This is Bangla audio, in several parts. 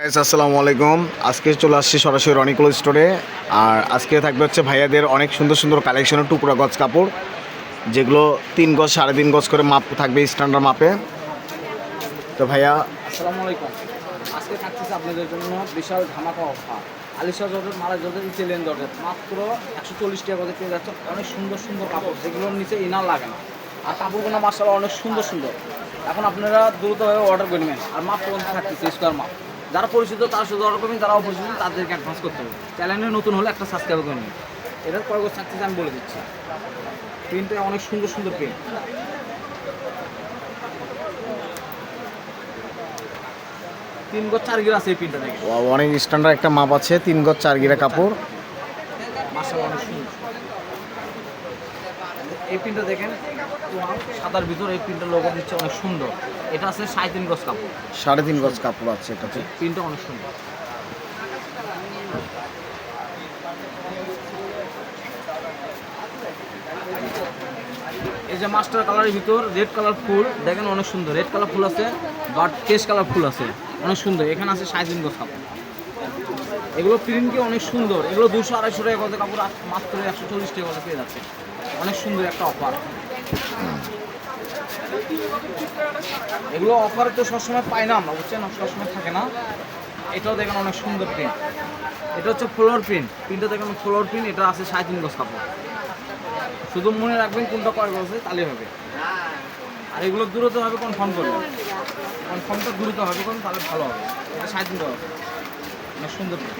আসসালামু আলাইকুম। আজকে চলে আসছি সরাসরি রনিকল স্টোরে। আর আজকে থাকবে হচ্ছে ভাইয়াদের অনেক সুন্দর সুন্দর কালেকশনের টুকরা গজ কাপড়, যেগুলো 3 গজ 3.5 গজ করে মাপ থাকবে, স্ট্যান্ডার্ড মাপে। তো ভাইয়া আসসালামু আলাইকুম। আজকে থাকতেছে আপনাদের জন্য বিশাল ধামাকা অফার। আলিশা জর্জেট, মালা জর্জেট, ইতালিয়ান জর্জেট মাত্র 140 টাকা করে পেয়ে যাচ্ছে। অনেক সুন্দর সুন্দর কাপড়, যেগুলোর নিচে ইনার লাগে না। আর কাপড়গুলো মাশাআল্লাহ অনেক সুন্দর সুন্দর। এখন আপনারা দ্রুতভাবে অর্ডার করে নেবেন। আর মাপ পর্যন্ত থাকতেছে স্কোয়ার মাপ। যারা পরিচিত তারা শুধু অর্ডার করবেন, যারা অপরিচিত তাদেরকে অ্যাডভান্স করতে হবে। চ্যানেলে নতুন হলে একটা সাবস্ক্রাইব করে নেবেন। এটার পরে থাকতেছে আমি বলে দিচ্ছি। প্রিন্টে অনেক সুন্দর সুন্দর প্রিন্ট। 3 গজ 4 গিরা আছে এই প্রিন্টটা দেখেন। অনেক স্ট্যান্ডার্ড একটা মাপ আছে, 3 গজ 4 গিরা কাপড়। মাশাআল্লাহ অনেক সুন্দর। এই প্রিন্টটা দেখেন, সাদার ভিতর এই প্রিন্টের লোগো দিচ্ছে, অনেক সুন্দর। এটা আছে 3.5 গজ কাপড়, 3.5 গজ কাপড় আছে এটাতে। প্রিন্টটা অনেক সুন্দর। এই যে মাস্টার কালারের ভিতর রেড কালার ফুল দেখেন, অনেক সুন্দর। রেড কালার ফুল আছে, বাট কেশ কালার ফুল আছে, অনেক সুন্দর। এখানে আছে 3.5 গজ কাপড়। এগুলো প্রিন্টকে অনেক সুন্দর। এগুলো 200-250 টাকা গজে কাপড়, মাত্র 140 টাকা গজে পেয়ে যাচ্ছে। অনেক সুন্দর একটা অফার। এগুলো অফারে তো সবসময় পাই না আমরা, বুঝছেন, সবসময় থাকে না। এটাও দেখেন অনেক সুন্দর প্রিন্ট। এটা হচ্ছে ফ্লোর প্রিন্ট। প্রিন্টটা দেখেন ফ্লোর প্রিন্ট। এটা আছে 3.5 গজ কাপড়। শুধু মনে রাখবেন কোনটা কয় গজ আছে, তাহলে হবে। আর এগুলো দ্রুত হবে, কনফার্ম করবেন। কনফার্মটা দ্রুত হবে, কোন তাহলে ভালো হবে। এটা 3.5 গজ, অনেক সুন্দর প্রিন্ট।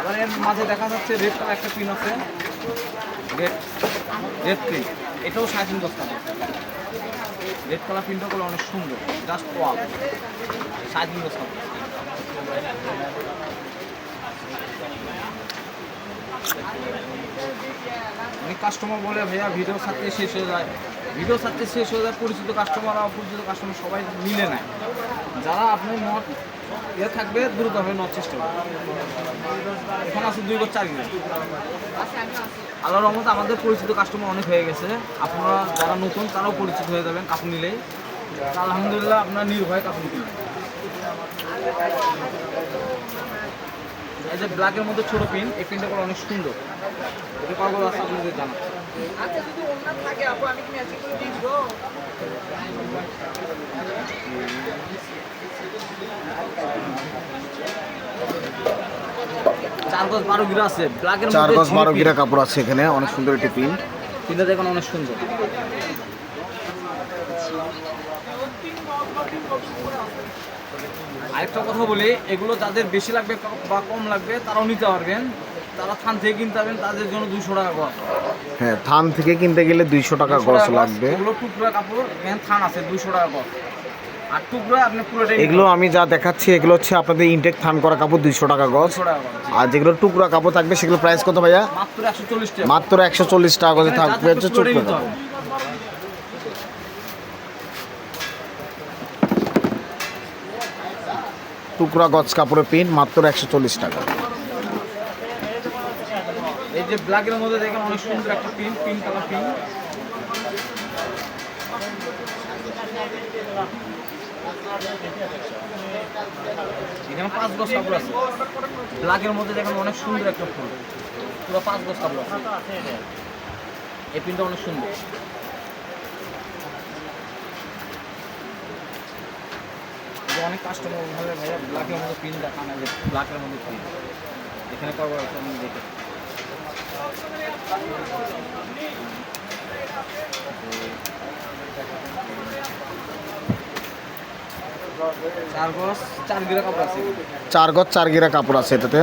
আবার এর মাঝে দেখা যাচ্ছে রেড কালার একটা প্রিন্ট আছে, রেড প্রিন্ট। এটাও 3.5 গজ কাপড়। রেড কালার প্রিন্টটা করলে অনেক সুন্দর, জাস্ট ওয়াও। 3.5 গজ কাপড়। অনেক কাস্টমার বলে ভাইয়া ভিডিও ছাড়তে শেষ হয়ে যায়, ভিডিও ছাড়তে শেষ হয়ে যায়। পরিচিত কাস্টমার অপরিচিত কাস্টমার সবাই মিলে নেয়। যারা আপনার নট ইয়ে থাকবে, দ্রুতভাবে নেওয়ার চেষ্টা করবে। এখন আছে 2 গজ 4 গিরা। আল্লাহর রহমতে আমাদের পরিচিত কাস্টমার অনেক হয়ে গেছে। আপনারা যারা নতুন তারাও পরিচিত হয়ে যাবেন কাপড় নিলেই। আলহামদুলিল্লাহ আপনারা নির্ভয়ে কাপড় কিনবেন। এই যে ব্ল্যাকের মধ্যে ছোট পিন, এই পিনটা করে অনেক সুন্দর। এটা কয়গুলো আছে আপনাদের জানা। আচ্ছা, যদি ওন্না থাকে আপু, আমি কি ম্যাচিং করে দিয়ে দিব? 4 গজ 12 গিরা আছে। ব্ল্যাকের মধ্যে 4 গজ 12 গিরা কাপড় আছে এখানে, অনেক সুন্দর একটি প্রিন্ট। পিনটা দেখুন অনেক সুন্দর। আরেকটা কথা বলি, এগুলো যাদের বেশি লাগবে বা কম লাগবে তারাও নিতে পারবেন। তারা থান থেকে কিনতে পারবেন, তাদের জন্য 200 টাকা গজ। হ্যাঁ, থান থেকে কিনতে গেলে 200 টাকা গজ লাগবে। এগুলো টুকরা কাপড়, এখানে থান আছে, 200 টাকা গজ। আর টুকরা আপনি পুরোটাই। এগুলো আমি যা দেখাচ্ছি এগুলো হচ্ছে আপনাদের ইনটেক থান করা কাপড়, 200 টাকা গজ। 200 টাকা গজ। আর যেগুলো টুকরা কাপড় থাকবে সেগুলো প্রাইস কত ভাইয়া? মাত্র 140 টাকা। মাত্র 140 টাকা গজে থাকবে হচ্ছে টুকরা কাপড়। টুকরা গজ কাপড়ের প্রিন্ট মাত্র 140 টাকা। এই যে ব্ল্যাকের মধ্যে দেখেন অনেক সুন্দর একটা প্রিন্ট, পিঙ্ক কালার প্রিন্ট। এখানে 5 গজ কাপড় আছে। ব্ল্যাকের মধ্যে দেখেন অনেক সুন্দর একটা ফুল, পুরো 5 গজ কাপড় আছে। এই প্রিন্টটা অনেক সুন্দর। অনেক কাস্টমার বলে ভাইয়া ব্ল্যাকের মধ্যে প্রিন্ট দেখা না, যে ব্ল্যাকের মধ্যে প্রিন্ট এখানে কভার আছে, আমি দেখে। 4 গজ 4 গিরা কাপড় আছে। 4 গজ 4 গিরা কাপড় আছে এটাতে।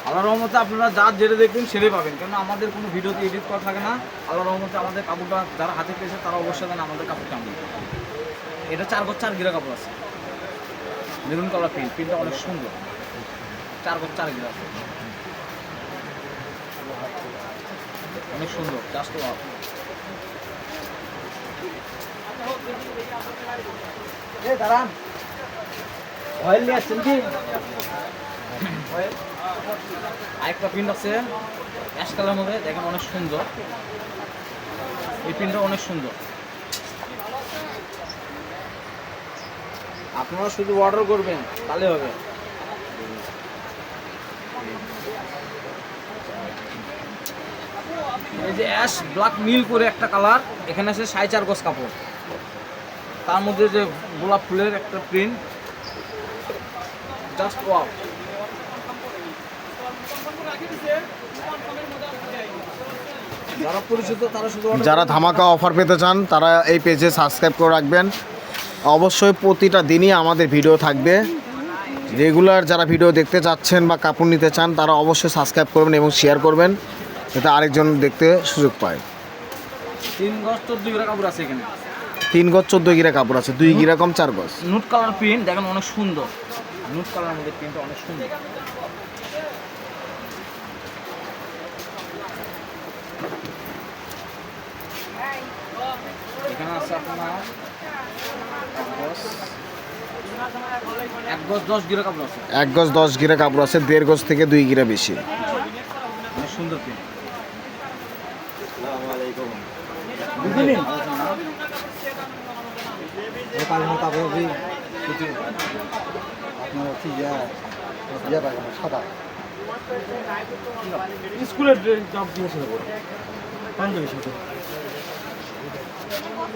আল্লাহর রহমতে আপনারা যা যেটা দেখবেন সেটাই পাবেন, কেন আমাদের কোনো ভিডিওতে এডিট করা থাকে না। আল্লাহর রহমতে আমাদের কাপড়টা যারা হাতে পেয়েছে তারা অবশ্যই জানে আমাদের কাপড় কেমন। এটা 4 গজ 4 গিরা কাপড় আছে, মেরুন কালার প্রিন্ট। প্রিন্টটা অনেক সুন্দর। 4 গজ 4 গিরা আছে, অনেক সুন্দর, জাস্ট ওয়াও। এই দাঁড়ান, অয়েল নিয়ে আসছেন কি? আরেকটা প্রিন্ট আছে অ্যাশ কালার মধ্যে, দেখেন অনেক সুন্দর। এই প্রিন্টটা অনেক সুন্দর। আপনারা শুধু অর্ডার করবেন তাহলে হবে। এই যে অ্যাশ ব্ল্যাক নীল করে একটা কালার, এখানে আছে 4.5 গজ কাপড়, তার মধ্যে যে গোলাপ ফুলের একটা প্রিন্ট, জাস্ট ওয়াও। যারা পরিচিত তারা শুধু order যারা করবেন। ধামাকা অফার পেতে চান তারা এই পেজে সাবস্ক্রাইব করে রাখবেন। অবশ্যই প্রতিটা দিনই আমাদের ভিডিও থাকবে। রেগুলার যারা ভিডিও দেখতে চাচ্ছেন বা কাপড় নিতে চান তারা অবশ্যই সাবস্ক্রাইব করবেন এবং শেয়ার করবেন, যাতে আরেকজন দেখতে সুযোগ পায়। 3 গজ 14 গিরা কাপড় আছে এখানে। 3 গজ 14 গিরা কাপড় আছে, 2 গিরা কম 4 গজ। নুট কালার প্রিন্ট দেখেন অনেক সুন্দর, নুট কালারের মধ্যে প্রিন্টটা অনেক সুন্দর। এখানে আছে আপনার 1 গজ 10 গিরা কাপড় আছে, 1 গজ 10 গিরা কাপড় আছে, 1.5 গজ থেকে 2 গিরা বেশি। অনেক সুন্দর প্রিন্ট। স্কুলের জব দিয়েছিল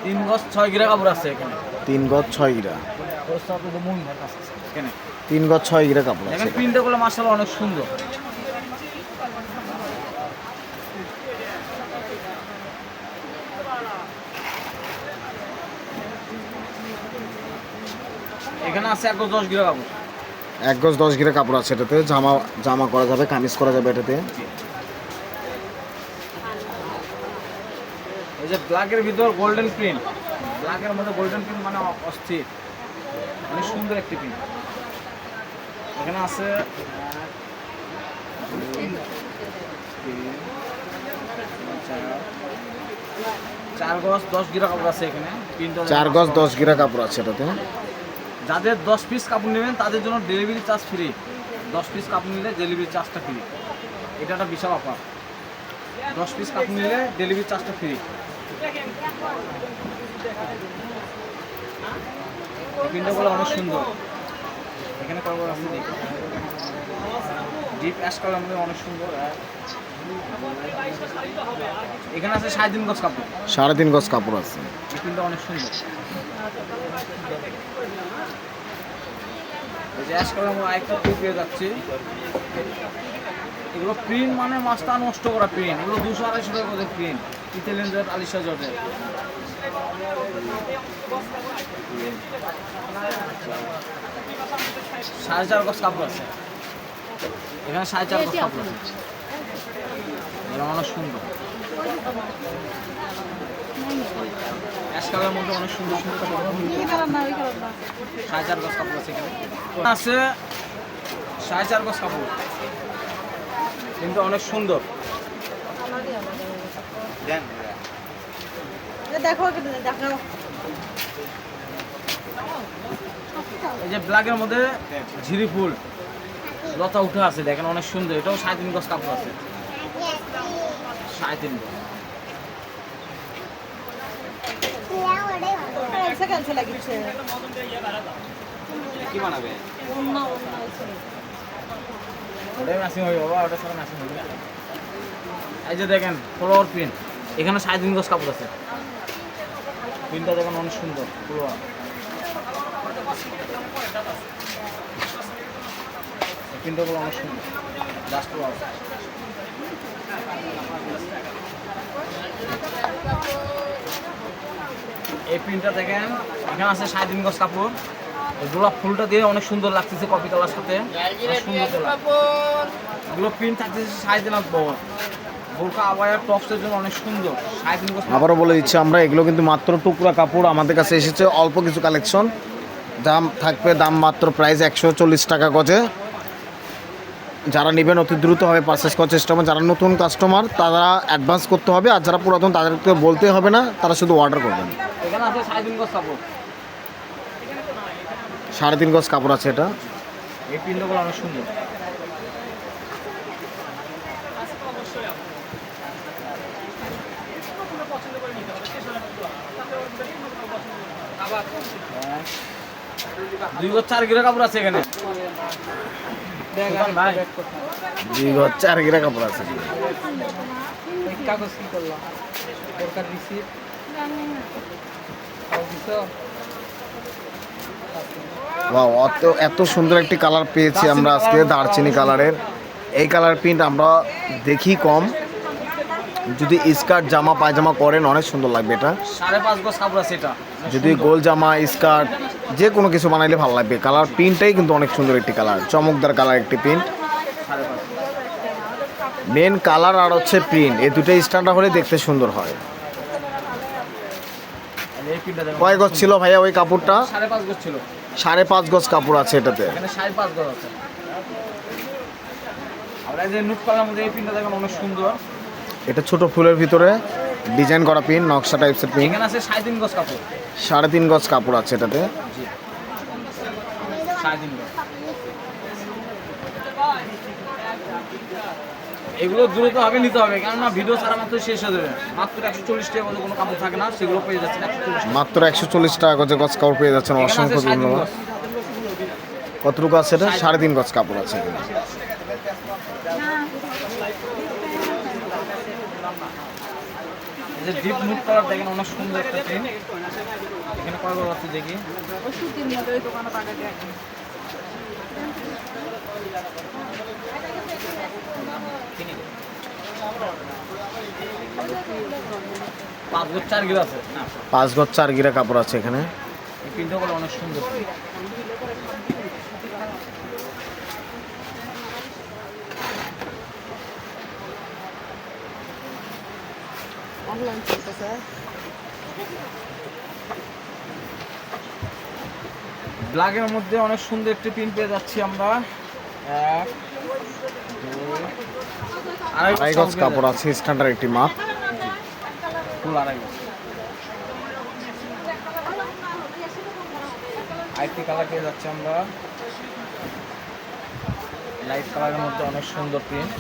3 গজ 6 গিরা কাপড় আছে এখানে। 3 গজ 6 গিরা, এখানে 3 গজ 6 গিরা কাপড় আছে। দেখেন প্রিন্টটা গুলো মাশাআল্লাহ অনেক সুন্দর। এখানে আছে 1 গজ 10 গিরা কাপড়। 1 গজ 10 গিরা কাপড় আছে, এটাতে জামা জামা করা যাবে, কামিজ করা যাবে এটাতে। এই যে ব্ল্যাকের ভিতর গোল্ডেন প্রিন্ট, ব্ল্যাকের মধ্যে গোল্ডেন প্রিন্ট মানে অস্থির, অনেক সুন্দর একটি প্রিন্ট। এখানে আছে 4 গজ 10 গিরা কাপড় আছে এখানে। প্রিন্টটা 4 গজ 10 গিরা কাপড় আছে এটাতে। যাদের 10 পিস কাপড় নেবেন তাদের জন্য ডেলিভারি চার্জ ফ্রি। 10 পিস কাপড় নিলে ডেলিভারি চার্জটা ফ্রি, এটা একটা বিশাল অফার। 10 পিস কাপড় নিলে ডেলিভারি চার্জটা ফ্রি। প্রিন্টগুলো অনেক সুন্দর। এখানে কালার আছে দেখি, ডিপ অ্যাশ কালার মধ্যে অনেক সুন্দর। এখানে আছে 3.5 গজ কাপড়, 3.5 গজ কাপড় আছে। এই প্রিন্টটা অনেক সুন্দর। এই যে অ্যাশ কালার মধ্যে আরেকটা প্রিন্ট পেয়ে যাচ্ছে। এগুলো প্রিন্ট মানে মাছটা নষ্ট করা প্রিন্ট, এগুলো 200-250 টাকা করে print. Italian georgette, Alisha georgette. 4.5 গজ কাপড় আছে এখানে, 4.5 গজ কাপড় আছে। এগুলো অনেক সুন্দর, অ্যাশ কালারের মধ্যে অনেক সুন্দর সুন্দর কাপড়। 4.5 গজ কাপড় আছে এখানে, আছে 4.5 গজ কাপড়, কিন্তু অনেক সুন্দর। এই যে ব্ল্যাকের মধ্যে ঝিরি ফুল লতা উঠে আছে, দেখেন অনেক সুন্দর। এটাও 3.5 গজ কাপড় আছে, 3.5 গজ। কি বানাবে? ওটাই ম্যাচিং হবে বাবা, ওটা সাথে ম্যাচিং হবে। এই যে দেখেন ফ্লোয়ার প্রিন্ট, এখানে 3.5 গজ কাপড় আছে। প্রিন্টটা দেখেন অনেক সুন্দর, ফ্লোয়ার। প্রিন্টগুলো অনেক সুন্দর, জাস্ট ওয়াও। এই প্রিন্টটা দেখেন, এখানে আছে 3.5 গজ কাপড়। গোলাপ ফুলটা দিয়ে অনেক সুন্দর লাগতেছে, কফি কালার সাথে অনেক সুন্দর কালার। এগুলো প্রিন্ট থাকতেছে 3.5 গজ বহর। বোরকা আবায়া টপসের জন্য অনেক সুন্দর, 3.5 গজ। আবারও বলে দিচ্ছি আমরা, এগুলো কিন্তু মাত্র টুকরা কাপড়। আমাদের কাছে এসেছে অল্প কিছু কালেকশন, দাম থাকবে দাম মাত্র প্রাইস 140 টাকা গজে। যারা নেবেন অতি দ্রুতভাবে পারচেস করার চেষ্টা করবেন। যারা নতুন কাস্টমার তারা অ্যাডভান্স করতে হবে, আর যারা পুরাতন তাদেরকে বলতে হবে না, তারা শুধু অর্ডার করবেন। এখানে আছে 3.5 গজ কাপড়, 3.5 গজ কাপড় আছে এটা। এই প্রিন্টগুলো অনেক সুন্দর। 2 গজ 4 গিরা কাপড় আছে এখানে। ভাই 2 গজ 4 গিরা কাপড় আছে। এই কাগজ কি করলাম? দরকার রিসিপ্ট আর দিছো। ওয়াও, এত সুন্দর একটি কালার পেয়েছি আমরা আজকে, দারচিনি কালারের। এই কালার প্রিন্ট আমরা দেখি কম, যদি স্কার্ট জামা পায়জামা করেন অনেক সুন্দর লাগবে এটা। 5.5 গজ কাপড় আছে এটা। যদি গোল জামা স্কার্ট যে কোনো কিছু বানাইলে ভালো লাগবে। কালার প্রিন্টটাই কিন্তু অনেক সুন্দর একটি কালার, চমকদার কালার একটি প্রিন্ট। 5.5 মেন কালার আর হচ্ছে প্রিন্ট, এই দুটোই স্ট্যান্ডার্ড হলে দেখতে সুন্দর হয়। এই প্রিন্টটা দেখো। কয় গজ ছিল ভাইয়া ওই কাপড়টা? 5.5 গজ ছিল। 5.5 গজ কাপড় আছে এটাতে। এখানে 5.5 গজ আছে। আর এই যে নুট কালার মধ্যে এই প্রিন্টটা দেখুন অনেক সুন্দর। এটা ছোট ফুলের ভিতরে ডিজাইন করা প্রিন্ট, নকশা টাইপসের প্রিন্ট। এখানে আছে 3.5 গজ কাপড়। 3.5 গজ কাপড় আছে এটাতে। 3.5 গজ। এগুলো দ্রুত হবে নিতে হবে, কেননা ভিডিও ছাড়া মাত্র শেষ হয়ে যাবে। মাত্র 140 টাকা গজে কোনো কাপড় থাকে না, সেগুলো পেয়ে যাচ্ছেন 140 টাকা। মাত্র 140 টাকা গজে গজ কাপড় পেয়ে যাচ্ছেন। এখানে আছে অসংখ্য 3.5 ধন্যবাদ। গজ। কতটুকু আছে এটা? 3.5 গজ কাপড় আছে এখানে। এই যে ডিপ নুট কালার দেখেন অনেক সুন্দর একটা প্রিন্ট। এখানে কয় গজ আছে দেখি। পাঁচ গজ 4 গিরা আছে। 5 গজ 4 গিরা কাপড় আছে এখানে। এই প্রিন্টটা গুলো অনেক সুন্দর। ব্ল্যাকের মধ্যে অনেক সুন্দর একটি প্রিন্ট পেয়ে যাচ্ছি আমরা। 1 2 2.5 গজ কাপড় আছে, স্ট্যান্ডার্ড একটি মাপ। ফুল 2.5 গজ। আইটি কালার পেয়ে যাচ্ছি আমরা, লাইট কালারের মধ্যে অনেক সুন্দর প্রিন্ট।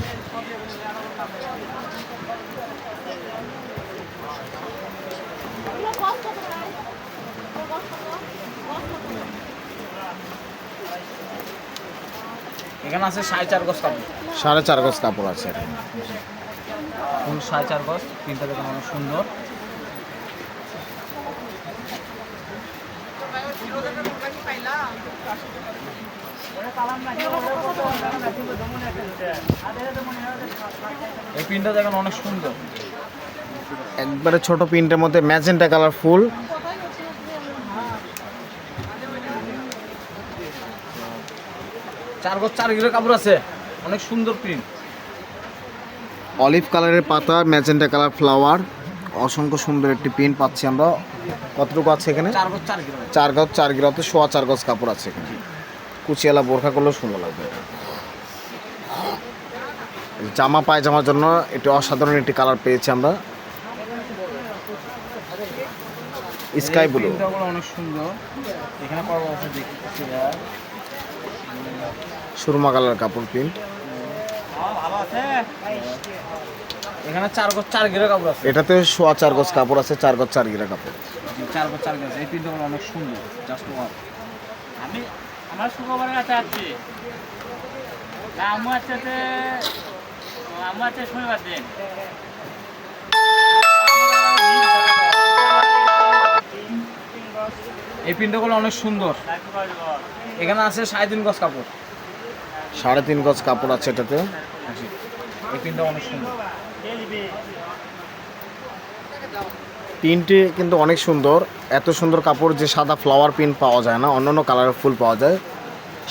এখানে আছে 4.5 গজ কাপড়। 4.5 গজ কাপড় আছে এখানে। ফুল 4.5 গজ। প্রিন্টটা দেখুন অনেক সুন্দর। এই প্রিন্টটা দেখুন অনেক সুন্দর। একবারে ছোট প্রিন্টের মধ্যে ম্যাজেন্টা কালার ফুল। চার গজ 4 গিরা কাপড় আছে, অনেক সুন্দর প্রিন্ট। অলিভ কালারের পাতা, ম্যাজেন্টা কালার ফ্লাওয়ার, অসংখ্য সুন্দর একটি প্রিন্ট পাচ্ছি আমরা। কতটুকু আছে এখানে? 4 গজ 4 গিরা। 4 গজ 4 গিরাতে 4.25 গজ কাপড় আছে এখানে। কুচিয়ালা বোরখা করলেও সুন্দর লাগবে। জামা পায়জামার জন্য এটি অসাধারণ একটি কালার পেয়েছি আমরা, স্কাই ব্লু। প্রিন্টগুলো অনেক সুন্দর। এখানে পাওয়া আছে দেখতেছি সুরমা কালার কাপড় প্রিন্ট। ভালো আছে। এখানে 4 গজ 4 গিরা কাপড় আছে। এটাতে 4.25 গজ কাপড় আছে, 4 গজ 4 গিরা কাপড়। 4 গজ 4 গজ। এই প্রিন্টগুলো অনেক সুন্দর, জাস্ট ওয়াও। আমি আমার শুক্রবারের কাছে আসছি, আমার আছে শনিবার দিন। এই প্রিন্টগুলো অনেক সুন্দর। এখানে আছে 3.5 গজ কাপড়। 3.5 গজ কাপড় আছে এটাতে। এই প্রিন্টটা অনেক সুন্দর। প্রিন্টটি কিন্তু অনেক সুন্দর। এত সুন্দর কাপড় যে সাদা ফ্লাওয়ার প্রিন্ট পাওয়া যায় না, অন্যান্য কালারের ফুল পাওয়া যায়।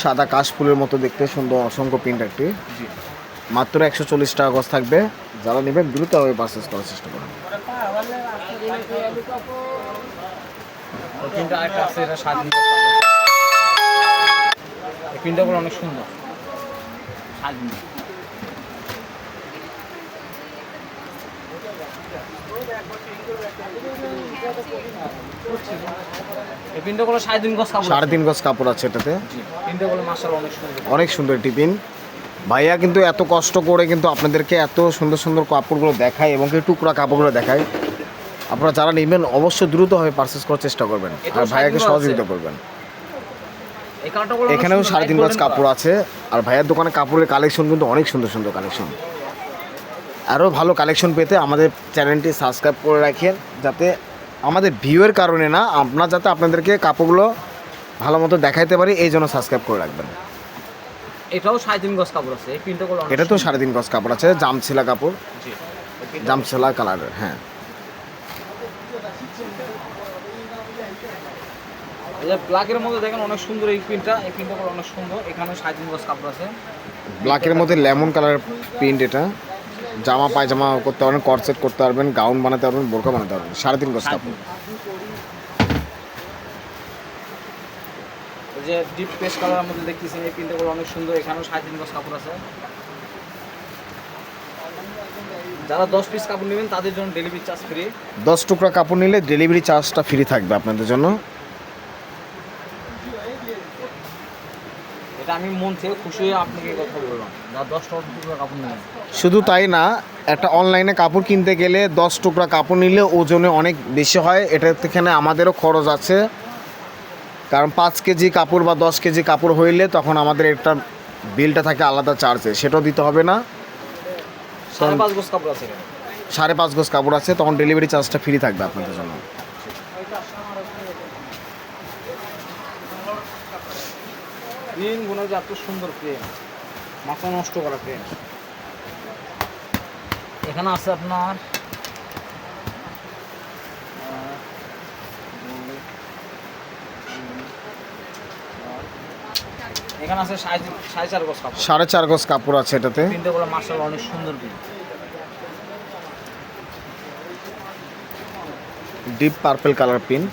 সাদা কাশ ফুলের মতো দেখতে সুন্দর অসংখ্য প্রিন্ট একটি। জি। মাত্র 140 টাকা গজ থাকবে। যারা নেবেন দ্রুতভাবে পারচেস করার চেষ্টা করুন। এই প্রিন্টটা আরেকটা আছে, এটা 3.5 গজ। এই প্রিন্টগুলো অনেক সুন্দর। 3.5 গজ। এই প্রিন্টগুলো 3.5 গজ কাপড়। 3.5 গজ কাপড় আছে এটাতে। জি। প্রিন্টগুলো মাশাআল্লাহ অনেক সুন্দর। অনেক সুন্দর টিফিন। ভাইয়া কিন্তু এত কষ্ট করে কিন্তু আপনাদেরকে এত সুন্দর সুন্দর কাপড়গুলো দেখায় এবং কি টুকরা কাপড়গুলো দেখায়। আপনারা যারা নেবেন অবশ্যই দ্রুতভাবে পারচেস করার চেষ্টা করবেন আর ভাইয়াকে সহযোগিতা করবেন। এই কালারটা এখানেও 3.5 গজ কাপড় আছে। আর ভাইয়ের দোকানে কাপড়ের কালেকশন কিন্তু অনেক সুন্দর সুন্দর কালেকশন। আরও ভালো কালেকশন পেতে আমাদের চ্যানেলটি সাবস্ক্রাইব করে রাখেন, যাতে আমাদের ভিউয়ের কারণে না, আপনার যাতে আপনাদেরকে কাপড়গুলো ভালো মতো দেখাইতে পারি, এই জন্য সাবস্ক্রাইব করে রাখবেন। এটাও 3.5 গজ কাপড় আছে, এই প্রিন্টটা গুলো এটা তো 3.5 গজ কাপড় আছে, জামছিলা কাপড়, জি জামছিলা কালারের। হ্যাঁ, এই যে ব্ল্যাকের মধ্যে দেখেন অনেক সুন্দর এই প্রিন্টটা গুলো অনেক সুন্দর। এখানে 3.5 গজ কাপড় আছে, ব্ল্যাকের মধ্যে লেমন কালার প্রিন্ট। এটা জামা পায়জামা করতে পারবেন, কটসেট করতে পারবেন, গাউন বানাতে পারবেন, বোরকা বানাতে পারবেন। 3.5 গজ কাপড়। এই যে ডিপ পেস্ট কালারের মধ্যে দেখতেছেন এই প্রিন্টটা গুলো অনেক সুন্দর। এখানেও 3.5 গজ কাপড় আছে। যারা 10 পিস কাপড় নেবেন তাদের জন্য ডেলিভারি চার্জ ফ্রি। 10 টুকরা কাপড় নিলে ডেলিভারি চার্জটা ফ্রি থাকবে আপনাদের জন্য। এটা আমি মন থেকে খুশি হয়ে আপনাকে এই কথা বললাম, যারা 10 টুকরা কাপড় নেবেন। শুধু তাই না, একটা অনলাইনে কাপড় কিনতে গেলে 10 টুকরা কাপড় নিলে ওজনে অনেক বেশি হয়। এখানে আমাদেরও খরচ আছে, কারণ 5 কেজি কাপড় বা 10 কেজি কাপড় হইলে তখন আমাদের একটা বিলটা থাকে আলাদা চার্জে, সেটাও দিতে হবে না। 5.5 গজ কাপড় আছে এখানে। 5.5 গজ কাপড় আছে, তখন ডেলিভারি চার্জটা ফ্রি থাকবে আপনাদের জন্য। প্রিন্ট গুলো যে এত সুন্দর প্রিন্ট, মাথা নষ্ট করা প্রিন্ট। এখানে আছে আপনার এখানে আছে 4.5 গজ কাপড়। 4.5 গজ কাপড় আছে এটাতে। প্রিন্টটা গুলো মাশাআল্লাহ অনেক সুন্দর print. Deep purple colour print.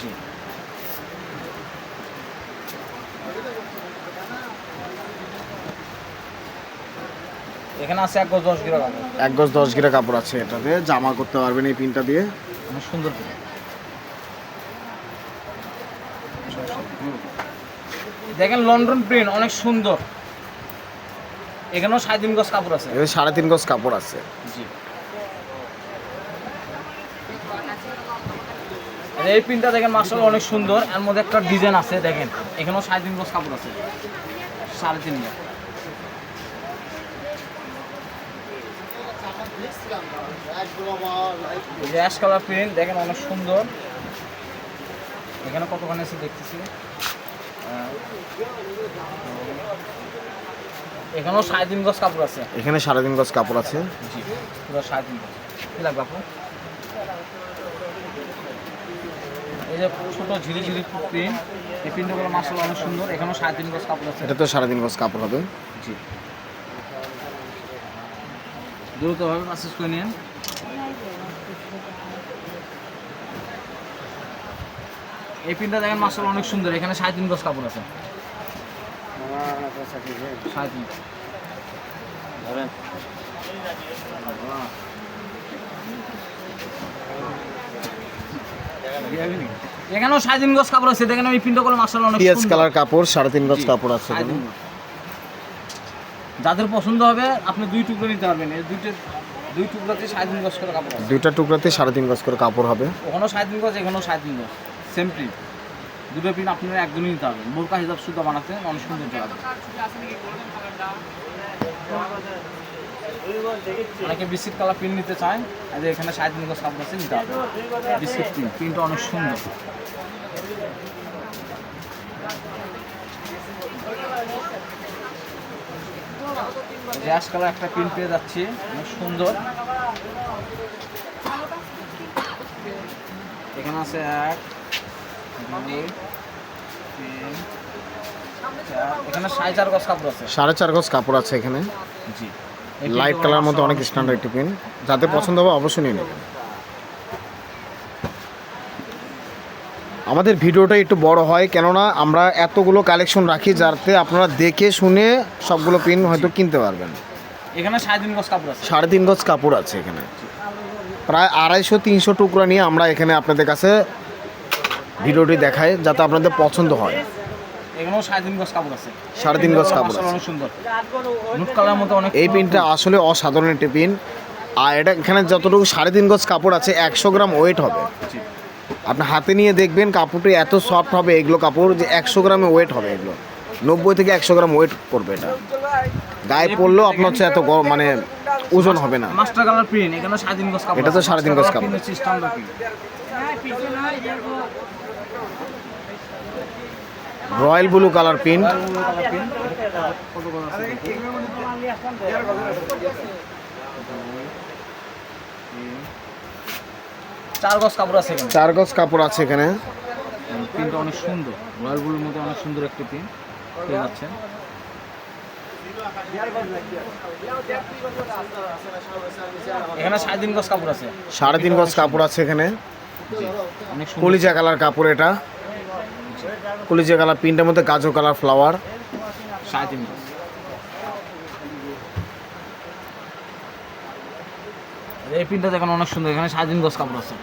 এখানে আছে 1 গজ 10 গিরা কাপড়। 1 গজ 10 গিরা কাপড় আছে এটাতে, জামা করতে পারবেন এই প্রিন্টটা দিয়ে। অনেক সুন্দর প্রিন্ট। দেখেন লন্ডন প্রিন্ট অনেক সুন্দর। এখানেও 3.5 গজ কাপড় আছে। এখানে 3.5 গজ কাপড় আছে। জি, এই প্রিন্টটা দেখেন মাশাআল্লাহ অনেক সুন্দর। এর মধ্যে একটা ডিজাইন আছে দেখেন, এখানেও 3.5 গজ কাপড় আছে, 3.5 গজ। অ্যাশ কালার প্রিন্ট দেখেন অনেক সুন্দর। এখানে কতখানি আছে দেখতেছি। এখানেও 3.5 গজ কাপড় আছে। এখানে 3.5 গজ কাপড় আছে। জি, পুরো 3.5 গজ। কি লাগবে আপু? এই যে ছোট ঝিরিঝিরি প্রিন্ট, এই প্রিন্টগুলো মাশাআল্লাহ অনেক সুন্দর। এখানেও 3.5 গজ কাপড় আছে। এটা তো 3.5 গজ কাপড় হবে। জি, দ্রুতভাবে পারচেজ করে নিন। এই প্রিন্টটা দেখেন মাশাআল্লাহ অনেক সুন্দর। এখানে 3.5 গজ কাপড় আছে। 3.5 গজ। ধরেন এখানেও 3.5 গজ কাপড় আছে। দেখেন এই প্রিন্টগুলো মাশাআল্লাহ অনেক পিএস সুন্দর। কালার কাপড়, 3.5 গজ কাপড় আছে এখানে। যাদের পছন্দ হবে আপনি 2 টুকরো নিতে পারবেন। এই দুই টুকরাতে 3.5 গজ করে কাপড় আছে। দুইটা টুকরাতে 3.5 গজ করে কাপড় হবে। ওখানেও 3.5 গজ, এখানেও 3.5 গজ, সেম প্রিন্ট। দুটো প্রিন্ট আপনারা একদমই নিতে পারবেন। বোরকা হিসাব সুতা বানাতে অনেক সুন্দর লাগবে। অনেকে বিস্কিট কালার প্রিন্ট নিতে চায়, আর এখানে 3.5 গজ কাপড় আছে, নিতে হবে বিস্কিট প্রিন্ট। প্রিন্টটা অনেক সুন্দর। অ্যাশ কালার একটা প্রিন্ট পেয়ে যাচ্ছি, অনেক সুন্দর। এখানে আছে 1 2 3 4, এখানে 4.5 গজ কাপড় আছে। 4.5 গজ কাপড় আছে এখানে। জি, লাইট কালার মধ্যে অনেক স্ট্যান্ডার্ড একটি প্রিন্ট, যাদের পছন্দ হবে অবশ্যই নিয়ে নেবেন। আমাদের ভিডিওটা একটু বড় হয়, কেননা আমরা এতগুলো কালেকশন রাখি যাতে আপনারা দেখে শুনে সবগুলো প্রিন্ট হয়তো কিনতে পারবেন। এখানে 3.5 গজ কাপড় আছে। 3.5 গজ কাপড় আছে এখানে। প্রায় 250-300 টুকরা নিয়ে আমরা এখানে আপনাদের কাছে ভিডিওটি দেখাই, যাতে আপনাদের পছন্দ হয়। এখানেও 3.5 গজ কাপড় আছে। 3.5 গজ কাপড় আছে। অনেক সুন্দর নুট কালার মতো অনেক। এই প্রিন্টটা আসলে অসাধারণ একটি প্রিন্ট। আর এটা এখানে যতটুকু 3.5 গজ কাপড় আছে, 100 গ্রাম ওয়েট হবে। আপনি হাতে নিয়ে দেখবেন কাপড়টি এত সফট হবে, এগুলো কাপড় যে 100 গ্রামে ওয়েট হবে এগুলো। 90 থেকে 100 গ্রাম ওয়েট করবে এটা। গায়ে পড়লেও আপনার হচ্ছে এত মানে ওজন হবে না। মাস্টার কালার প্রিন্ট, এখানে 3.5 গজ কাপড়। এটা তো 3.5 গজ কাপড়। Standard print. Royal blue colour print, কত গজ আছে? 4 গজ কাপড় আছে এখানে। 4 গজ কাপড় আছে এখানে। প্রিন্টটা অনেক সুন্দর, রয়্যাল ব্লুর মধ্যে অনেক সুন্দর একটি প্রিন্ট পেয়ে যাচ্ছেন। এখানে 3.5 গজ কাপড় আছে। 3.5 গজ কাপড় আছে এখানে। অনেক সুন্দর। কলিজা কালার কাপড় এটা। কলিজা কালার প্রিন্টের মধ্যে গাজর কালার ফ্লাওয়ার। 3.5 গজ। এই প্রিন্টটা দেখেন অনেক সুন্দর, এখানে 3.5 গজ কাপড় আছে।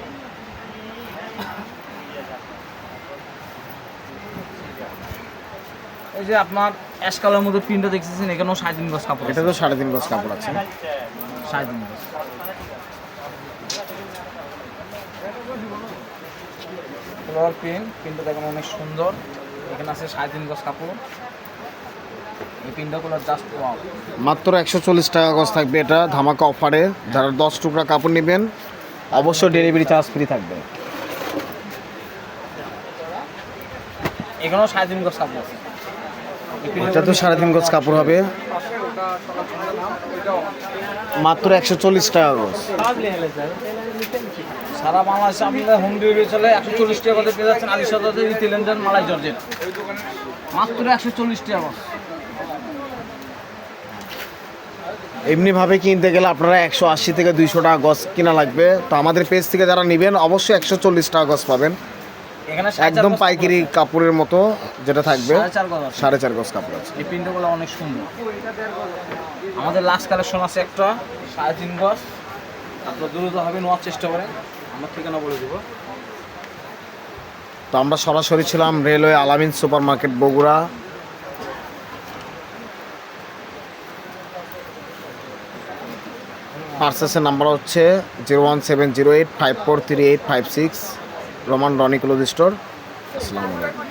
এই যে আপনার অ্যাশ কালারের মধ্যে প্রিন্টটা দেখতেছেন, এখানেও 3.5 গজ কাপড় এটা আছে। তো 3.5 গজ কাপড় আছে। 3.5 গজ। ফ্লোরাল প্রিন্টটা দেখেন অনেক সুন্দর, এখানে আছে 3.5 গজ কাপড়। এই প্রিন্টগুলো জাস্ট ওয়াও। মাত্র 140 টাকা গজ থাকবে এটা ধামাকা অফারে। যারা 10 টুকরা কাপড় নেবেন অবশ্যই ডেলিভারি চার্জ ফ্রি থাকবে। এখানেও 3.5 গজ কাপড় আছে। এটা তো 3.5 গজ কাপড় হবে। মাত্র 140 টাকা গজ। সারা বাংলাদেশে আপনাদের হোম ডেলিভারি চলে। 140 টাকা করে পেয়ে যাচ্ছেন আলিশা জর্জেট ইতালিয়ান মালাই জর্জেট, মাত্র 140 টাকা গজ। এমনিভাবে কিনতে গেলে আপনারা 180 থেকে 200 টাকা গজ কিনা লাগবে। তো আমাদের পেজ থেকে যারা নেবেন অবশ্যই 140 টাকা গজ পাবেন। এখানে একদম পাইকারি কাপড়ের মতো যেটা থাকবে। 4.5 গজ আছে। 4.5 গজ কাপড় আছে। এই প্রিন্টগুলো অনেক সুন্দর। আমাদের লাস্ট কালেকশন আছে একটা 3.5 গজ। আপনারা দ্রুত হবে নেওয়ার চেষ্টা করেন, আমার ঠিকানা বলে দেবো। তো আমরা সরাসরি ছিলাম রেলওয়ে আলামিন সুপার মার্কেট বগুড়া। পার্সেসের নাম্বার হচ্ছে 01708543856, রোমান রনি ক্লোথ স্টোর। আসসালামু আলাইকুম।